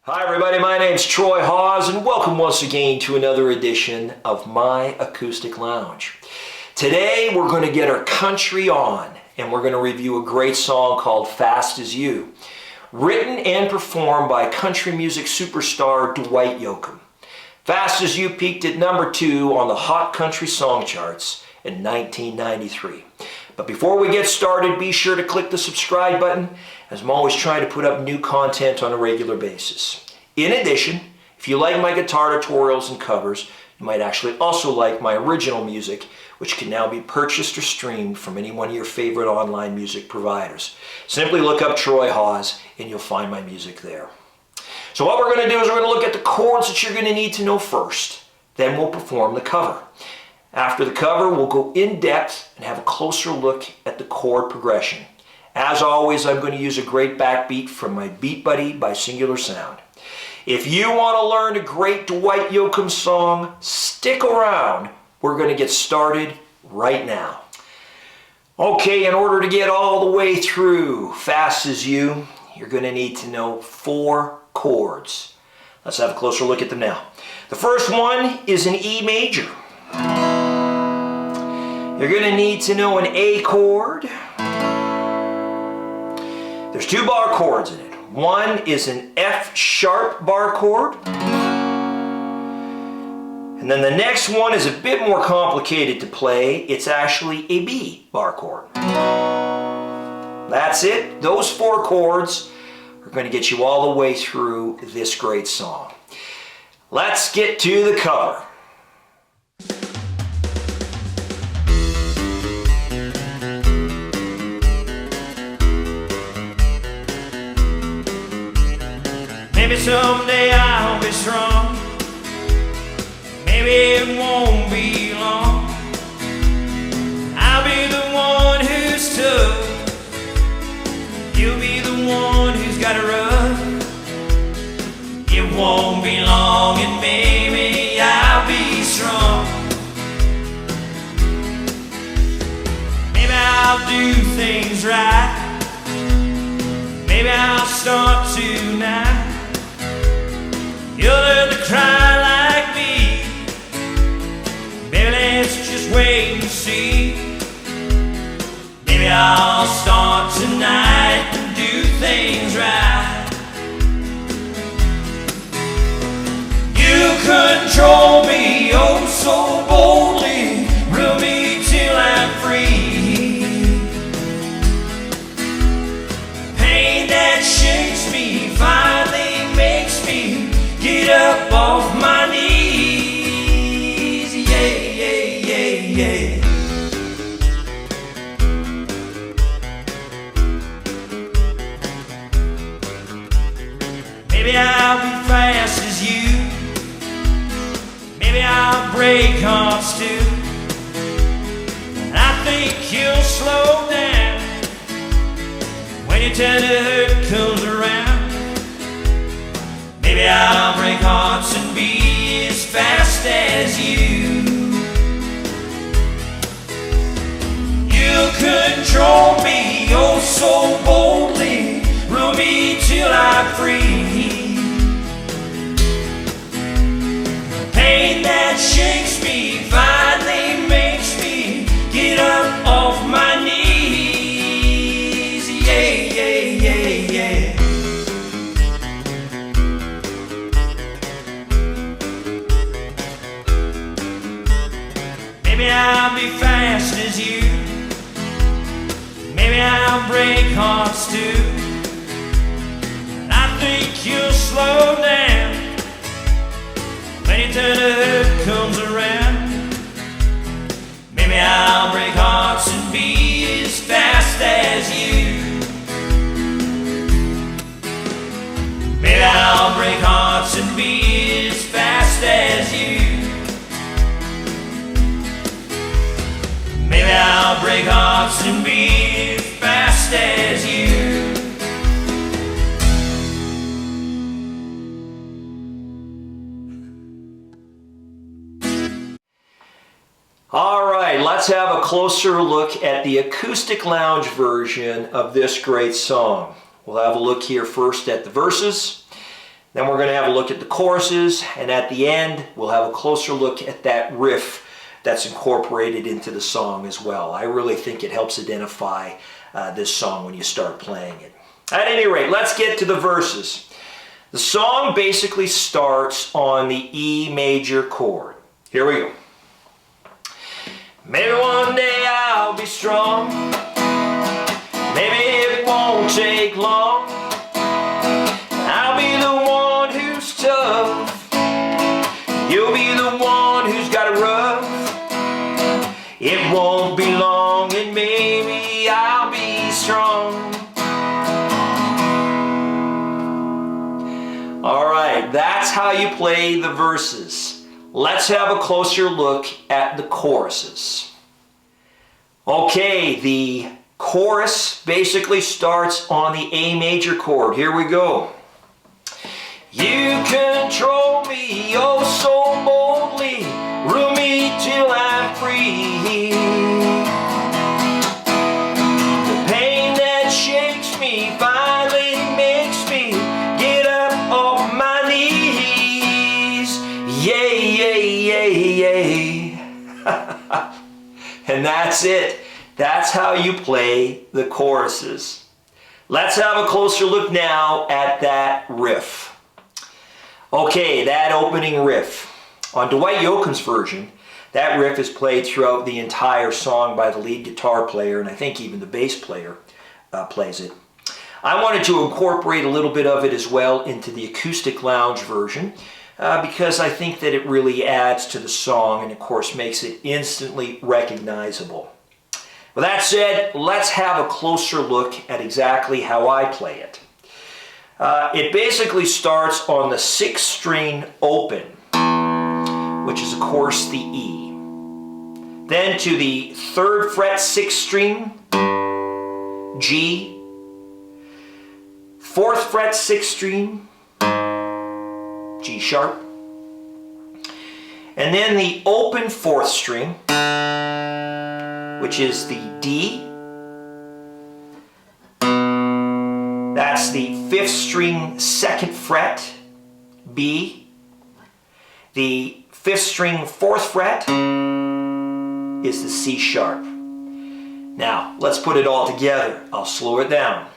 Hi everybody, my name's Troy Hawes and welcome once again to another edition of My Acoustic Lounge. Today we're going to get our country on and we're going to review a great song called Fast As You, written and performed by country music superstar Dwight Yoakam. Fast As You peaked at number 2 on the Hot Country Song Charts in 1993. But before we get started, be sure to click the subscribe button, as I'm always trying to put up new content on a regular basis. In addition, if you like my guitar tutorials and covers, you might actually also like my original music, which can now be purchased or streamed from any one of your favorite online music providers. Simply look up Troy Hawes and you'll find my music there. So what we're going to do is we're going to look at the chords that you're going to need to know first. Then we'll perform the cover. After the cover, we'll go in depth and have a closer look at the chord progression. As always, I'm going to use a great backbeat from my Beat Buddy by Singular Sound. If you want to learn a great Dwight Yoakam song, stick around. We're going to get started right now. Okay, in order to get all the way through Fast As You, you're going to need to know 4 chords. Let's have a closer look at them now. The first one is an E major. You're going to need to know an A chord. There's 2 bar chords in it. One is an F sharp bar chord. And then the next one is a bit more complicated to play. It's actually a B bar chord. That's it. Those 4 chords are going to get you all the way through this great song. Let's get to the cover. Maybe someday I'll be strong. Maybe it won't be long. I'll be the one who's tough. You'll be the one who's got it rough. It won't be long and maybe I'll be strong. Maybe I'll do things right. Maybe I'll start tonight. You'll learn to cry like me. Baby, let's just wait and see. Maybe I'll start tonight and do things right. You control me oh so boldly. Rule me till I'm free. Pain that shakes me finally makes me get up off my knees, yeah, yeah, yeah, yeah. Maybe I'll be fast as you. Maybe I'll break hearts too. I think you'll slow down when your turn to hurt comes around. Maybe I'll break hearts and be as fast as you. You control me oh so boldly. Rule me till I'm free. Pain that shakes me finally makes me get up off my knees, yeah, yeah, yeah, yeah. Maybe I'll be fast as you. Maybe I'll break hearts too. I think you'll slow down when your turn to hurt comes around. Maybe I'll break hearts and be as fast as you. Maybe I'll break hearts and be as fast as you. Maybe I'll break hearts and be as fast as you. All right, let's have a closer look at the acoustic lounge version of this great song. We'll have a look here first at the verses, Then we're going to have a look at the choruses, and at the end, we'll have a closer look at that riff that's incorporated into the song as well. I really think it helps identify this song when you start playing it. At any rate, let's get to the verses. The song basically starts on the E major chord. Here we go. Maybe one day I'll be strong. Maybe it won't take long. I'll be the one who's tough. You'll be the one who's got it rough. It won't be long and maybe I'll be strong. Alright, that's how you play the verses. Let's have a closer look at the choruses. Okay, the chorus basically starts on the A major chord. Here we go. You control me, oh so boldly, rule me till I'm free. The pain that shakes me finally makes me get up off my knees. Yay, yay, yay, yay. And that's it. That's how you play the choruses. Let's have a closer look now at that riff. Okay, that opening riff. On Dwight Yoakam's version, that riff is played throughout the entire song by the lead guitar player, and I think even the bass player plays it. I wanted to incorporate a little bit of it as well into the acoustic lounge version because I think that it really adds to the song and of course makes it instantly recognizable. With that said, let's have a closer look at exactly how I play it. It basically starts on the 6th string open, which is of course the E. Then to the 3rd fret 6th string, G. 4th fret 6th string, G sharp. And then the open 4th string, which is the D. That's the 5th string 2nd fret, B. The 5th string 4th fret is the C sharp. Now, let's put it all together. I'll slow it down.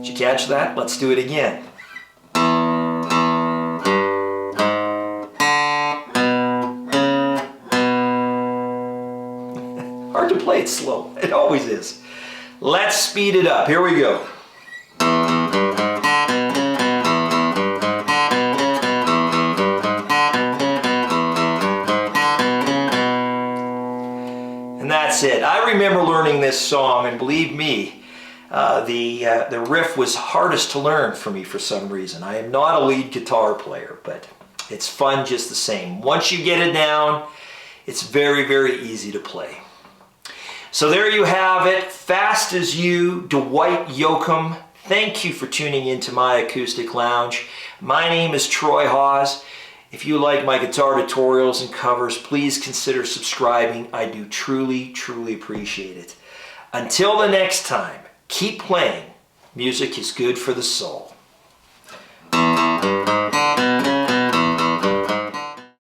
Did you catch that? Let's do it again. Hard to play it slow. It always is. Let's speed it up. Here we go. And that's it. I remember learning this song, and believe me, the riff was hardest to learn for me for some reason. I am not a lead guitar player, but it's fun just the same. Once you get it down, it's very, very easy to play. So there you have it, Fast as You, Dwight Yoakam. Thank you for tuning into my acoustic lounge. My name is Troy Hawes. If you like my guitar tutorials and covers, please consider subscribing. I do truly, truly appreciate it. Until the next time, keep playing. Music is good for the soul.